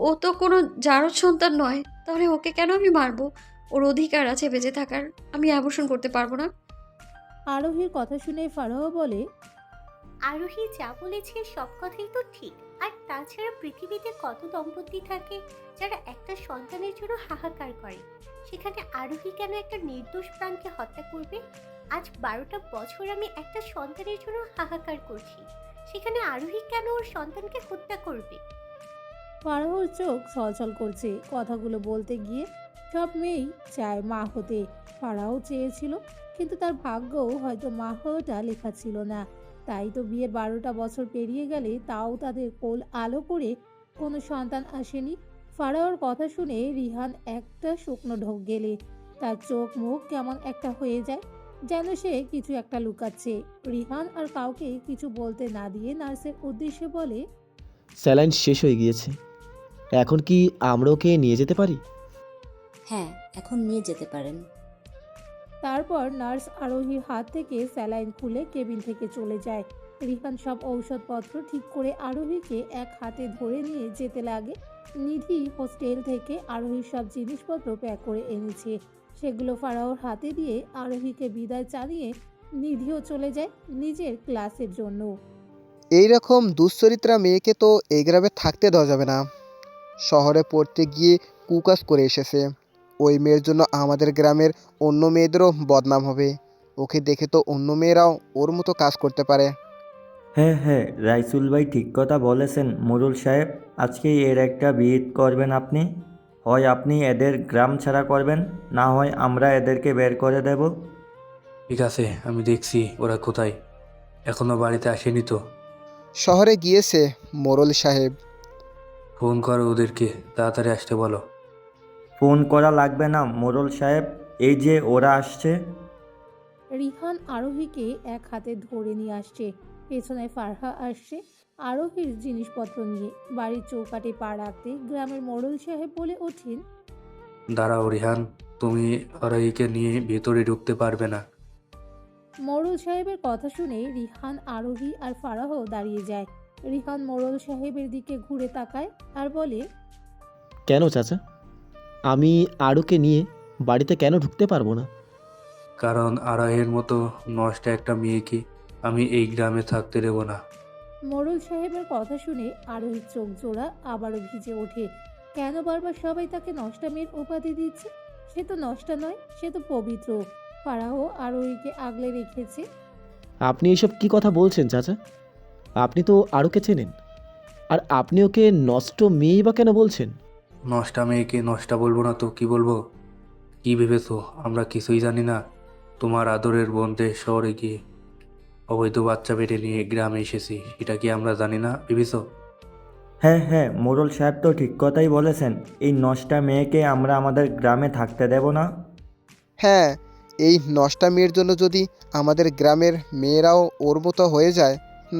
ও তো কোনো জারজ সন্তান নয়, তাহলে ওকে কেন আমি মারবো? ওর অধিকার আছে বেঁচে থাকার। আমি অ্যাবর্শন করতে পারবো না। আরোহীর কথা শুনে ফারাহ বলে, আরোহী যা বলেছে সব কথাই তো ঠিক। আর তাছাড়া পৃথিবীতে কত দম্পতি থাকে যারা একটা সন্তানের জন্য হাহাকার করে, সেখানে আরোহী কেন একটা নির্দোষ প্রাণকে হত্যা করবে? আজ 12টা বছর আমি একটা সন্তানের জন্য হাহাকার করছি, সেখানে আরোহী কেন ওর সন্তানকে হত্যা করবে? ফারাহর চোখ ছলছল করছে। কথাগুলো বলতে গিয়ে সব মেয়েই চায় মা হতে। ফারাহ চেয়েছিল, কিন্তু তার ভাগ্যও হয়তো মা হওয়াটা লেখা ছিল না। তাই তো বিয়ের 12টা বছর পেরিয়ে গেলে তাও তাদের কোল আলো করে কোনো সন্তান আসেনি। ফারাহর কথা শুনে রিহান একটা শুকনো ঢোক গেলে। তার চোখ মুখ কেমন একটা হয়ে যায়, যেন সে কিছু একটা লুকাচ্ছে। রিহান আর কাউকে কিছু বলতে না দিয়ে নার্সের উদ্দেশ্যে বলে, স্যালাইন শেষ হয়ে গিয়েছে, এখন কি আমরা ওকে নিয়ে যেতে পারি? হ্যাঁ, এখন নিয়ে যেতে পারেন। তারপর নার্স আরোহীর হাত থেকে স্যালাইন খুলে কেবিন থেকে চলে যায়। রিহান সব ঔষধপত্র ঠিক করে আরোহীকে এক হাতে ধরে নিয়ে যেতে লাগে। নিধি হোস্টেল থেকে আরোহীর সব জিনিসপত্র প্যাক করে এনেছে, সেগুলো ফারাওর হাতে দিয়ে আরোহীকে বিদায় জানিয়ে নিধিও চলে যায় নিজের ক্লাসের জন্য। এই রকম দুশ্চরিত্রা মেয়েকে তো এই গ্রামে থাকতে দেওয়া যাবে না। শহরে পড়তে গিয়ে কুকাজ করে এসেছে। ওই মেয়ের জন্য আমাদের গ্রামের অন্য মেয়েদেরও বদনাম হবে। ওকে দেখে তো অন্য মেয়েরাও ওর মতো কাজ করতে পারে। হ্যাঁ হ্যাঁ, রাইসুল ভাই ঠিক কথা বলেছেন মোরুল সাহেব। আজকেই এর একটা বিহিত করবেন আপনি। হয় আপনি এদের গ্রাম ছাড়া করবেন, না হয় আমরা এদেরকে বের করে দেব। ঠিক আছে, আমি দেখছি ওরা কোথায়। এখনো বাড়িতে আসেনি তো? শহরে গিয়েছে মোরল সাহেব। ফোন করো ওদেরকে, তাড়াতাড়ি আসতে বলো। ফোন করা লাগবে না মোরল সাহেব, এই যে ওরা আসছে। রিহান আরোহীকে এক হাতে ধরে নিয়ে আসছে। পেছনে ফারহা আসছে আরোহীর জিনিসপত্র নিয়ে। বাড়ির চৌকাঠে পা রাখতে গ্রামের মোড়ল সাহেব বলে ওঠেন, দাঁড়াও রিহান, তুমি আরোহীকে নিয়ে ভেতরে ঢুকতে পারবে না। মোড়ল সাহেবের কথা শুনে রিহান, আরোহী আর ফারাহ দাঁড়িয়ে যায়। রিহান মোড়ল সাহেবের দিকে ঘুরে তাকায় আর বলে, কেন চাচা, আমি আরুকে নিয়ে বাড়িতে কেন ঢুকতে পারবো না? কারণ আরোহীর মতো নষ্ট একটা মেয়েকে আমি এই গ্রামে থাকতে দেব না। মোড়ল সাহেবের কথা শুনে আরোহীর চোখ জোড়া আবারও ভিজে ওঠে। কেন বারবার সবাই তাকে নষ্টা মেয়ের উপাধি দিচ্ছে? সে তো নষ্টা নয়, সে তো পবিত্র। ফারাহ আরোহীকে আগলে রেখেছে। আপনি এসব কি কথা বলছেন চাচা? আপনি তো আরুকে চেনেন, আর আপনি ওকে নষ্ট মেয়েই বা কেন বলছেন? নষ্টা মেয়েকে নষ্টা বলবো না তো কি বলবো? কি ভেবেছো আমরা কিছুই জানি না? তোমার আদরের বোনদের শহরে গিয়ে অবৈধ বাচ্চা পেটে নিয়ে গ্রামে এসেছি, এটা কি আমরা জানি না ভেবেছো? হ্যাঁ হ্যাঁ, মোরল সাহেব তো ঠিক কথাই বলেছেন। এই নষ্টা মেয়েকে আমরা আমাদের গ্রামে থাকতে দেব না। হ্যাঁ, এই নষ্টা মেয়ের জন্য যদি আমাদের গ্রামের মেয়েরাও ওর মতো হয়ে যায়,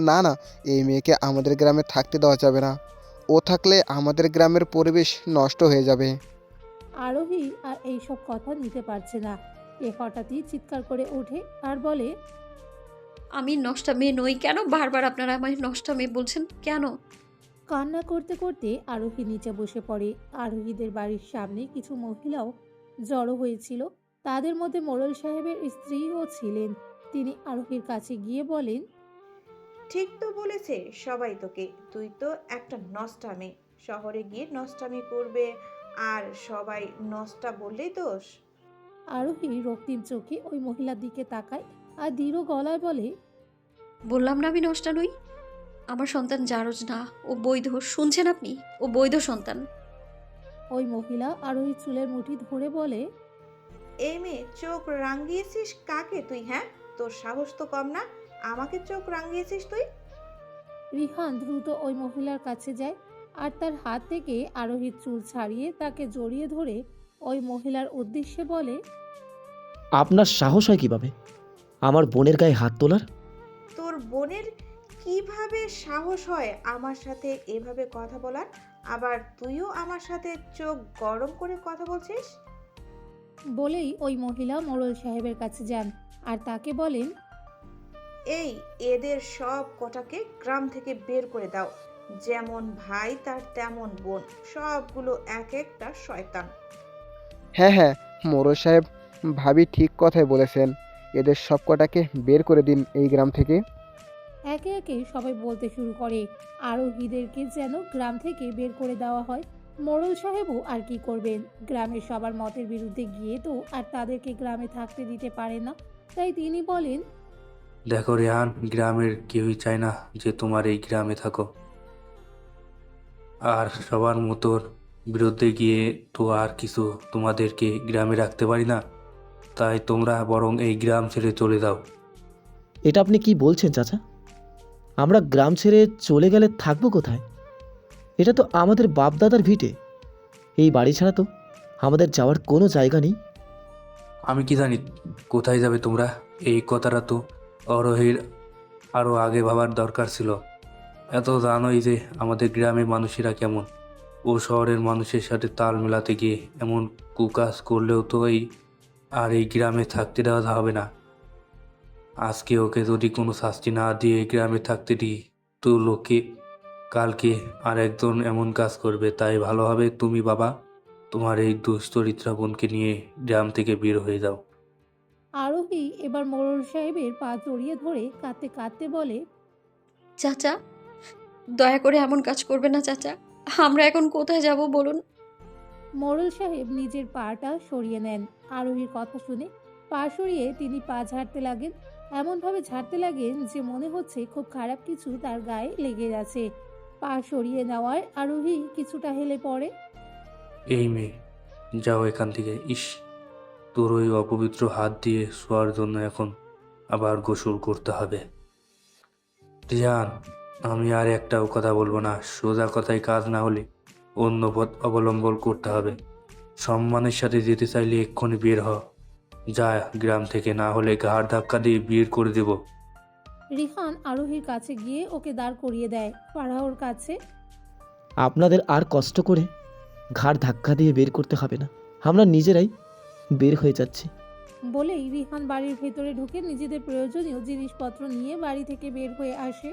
না না, এই মেয়েকে আমাদের গ্রামে থাকতে দেওয়া যাবে না। ও থাকলে আমাদের গ্রামের পরিবেশ নষ্ট হয়ে যাবে। আরোহী আর এইসব কথা নিতে পারছে না। এ হঠাৎই চিৎকার করে ওঠে আর বলে, আমি নষ্টা মেয়ে নই। কেন বারবার আপনারা আমায় নষ্টা মেয়ে বলছেন কেন? কান্না করতে করতে আরোহী নিচে বসে পড়ে। আরোহীদের বাড়ির সামনে কিছু মহিলাও জড়ো হয়েছিল। তাদের মধ্যে মোড়ল সাহেবের স্ত্রীও ছিলেন। তিনি আরোহীর কাছে গিয়ে বলেন, ঠিক তো বলেছে সবাই তোকে, তুই তো একটা নষ্টামি। শহরে গিয়ে নষ্টামি করবে আর সবাই নষ্টা বললেই দোষ? আরোহী রক্তিম চোখে ওই মহিলার দিকে তাকায় আর দৃঢ় গলায় বলে, বললাম না আমি নষ্টা নই। আমার সন্তান জারজ না, ও বৈধ। শুনছেন আপনি? ও বৈধ সন্তান। ওই মহিলা আরোহীর চুলের মুঠি ধরে বলে, এই মেয়ে, চোখ রাঙিয়েছিস কাকে তুই? হ্যাঁ, তোর সাহস তো কম না, আমাকে চোখ রাঙিয়েছিস তুই? রিহান দ্রুত ওই মহিলার কাছে যায় আর তার হাত থেকে আরোহীর চুল ছাড়িয়ে তাকে জড়িয়ে ধরে ওই মহিলার উদ্দেশ্যে বলে, আপনার সাহস হয় কিভাবে আমার বোনের গায়ে হাত তোলার? তোর বোনের কিভাবে সাহস হয় আমার সাথে এভাবে কথা বলার? আবার তুইও আমার সাথে চোখ গরম করে কথা বলছিস? বলেই ওই মহিলা মোড়ল সাহেবের কাছে যান আর তাকে বলেন, এই, এদের সব কটাকে গ্রাম থেকে বের করে দাও। যেমন ভাই তার তেমন বোন, সবগুলো এক একটা শয়তান। হ্যাঁ হ্যাঁ, মোড়ল সাহেব, ভাবি ঠিক কথাই বলেছেন। এদের সব কটাকে বের করে দিন এই গ্রাম থেকে। একে একে সবাই বলতে শুরু করে আরোহীদেরকে যেন গ্রাম থেকে বের করে দেওয়া হয়। মোড়ল সাহেবও আর কি করবেন, গ্রামের সবার মতের বিরুদ্ধে গিয়ে তো আর তাদেরকে গ্রামে থাকতে দিতে পারে না। তাই তিনি বলেন, দেখো রেহান, গ্রামের কেউই চায় না যে তোমার এই গ্রামে থাকো, আর সবার মতোর বিরুদ্ধে গিয়ে তো আর কিছু তোমাদেরকে গ্রামে রাখতে পারি না। তাই তোমরা বরং এই গ্রাম ছেড়ে চলে যাও। এটা আপনি কি বলছেন চাচা? আমরা গ্রাম ছেড়ে চলে গেলে থাকবো কোথায়? এটা তো আমাদের বাপদাদার ভিটে। এই বাড়ি ছাড়া তো আমাদের যাওয়ার কোনো জায়গা নেই। আমি কি জানি কোথায় যাবে তোমরা? এই কথাটা তো অরোহীর আরও আগে ভাবার দরকার ছিল। এত জানোই যে আমাদের গ্রামের মানুষেরা কেমন। ও শহরের মানুষের সাথে তাল মেলাতে গিয়ে এমন কুকাজ করলেও তো এই গ্রামে থাকতে দেওয়া হবে না। আজকে ওকে যদি কোনো শাস্তি না দিয়ে গ্রামে থাকতে দিই, তো লোকে কালকে আর একজন এমন কাজ করবে। তাই ভালো হবে তুমি বাবা তোমার এই দুশ্চরিত্রা বোনকে নিয়ে গ্রাম থেকে বের হয়ে যাও। আরোহী এবার মোড়ল সাহেবের পা জড়িয়ে ধরে কাঁদতে কাঁদতে বলে, চাচা, দয়া করে এমন কাজ করবে না চাচা। আমরা এখন কোথায় যাব বলুন? মোড়ল সাহেব নিজের পাটা সরিয়ে নেন। আরোহীর কথা শুনে পা সরিয়ে তিনি পা ঝাড়তে লাগেন। এমনভাবে ঝাড়তে লাগেন যে মনে হচ্ছে খুব খারাপ কিছু তার গায়ে লেগে আছে। পা সরিয়ে নেওয়ার আরোহী কিছুটা হেলে পড়ে। এই মেয়ে, যাও এখান থেকে। ইস, তোর ওই অপবিত্র হাত দিয়ে শোয়ার জন্য এখন আবার গোসল করতে হবে। রিয়ান, আমি আর একটাও কথা বলবো না। সোজা কথায় কাজ না হলে অন্য পথ অবলম্বন করতে হবে। সম্মানের সাথে যেতে চাইলে এক্ষুনি বের হ। যা গ্রাম থেকে, না হলে ঘাড় ধাক্কা দিয়ে বের করে দেব। রিহান আরোহীর কাছে গিয়ে ওকে দাঁড় করিয়ে দেয় ফারাহর কাছে। আপনাদের আর কষ্ট করে ঘাড় ধাক্কা দিয়ে বের করতে হবে না, আমরা নিজেরাই বের হয়ে যাচ্ছি। বলেই রিহান বাড়ির ভেতরে ঢুকে নিজেদের প্রয়োজনীয় জিনিসপত্র নিয়ে বাড়ি থেকে বের হয়ে আসে।